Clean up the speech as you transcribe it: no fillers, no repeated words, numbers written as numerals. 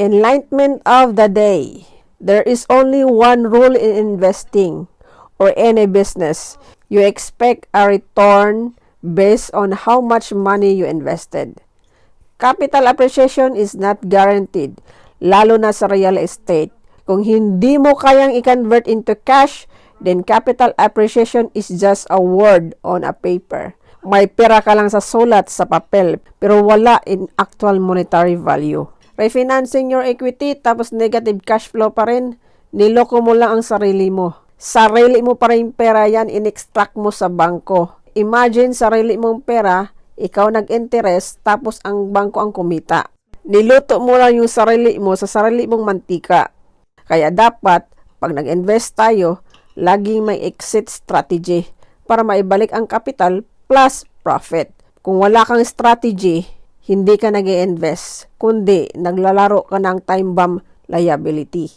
Enlightenment of the day. There is only one rule in investing or any business. You expect a return based on how much money you invested. Capital appreciation is not guaranteed, lalo na sa real estate. Kung hindi mo kayang i-convert into cash, then capital appreciation is just a word on a paper. May pera ka lang sa sulat sa papel, pero wala in actual monetary value. Refinancing your equity tapos negative cash flow pa rin, niloko mo lang ang sarili mo. Sarili mo pa rin pera yan, in-extract mo sa bangko. Imagine sarili mong pera, ikaw nag-interest tapos ang bangko ang kumita. Niluto mo lang yung sarili mo sa sarili mong mantika. Kaya dapat, pag nag-invest tayo, laging may exit strategy para maibalik ang capital plus profit. Kung wala kang strategy, hindi ka nag-i-invest, kundi naglalaro ka ng time bomb liability.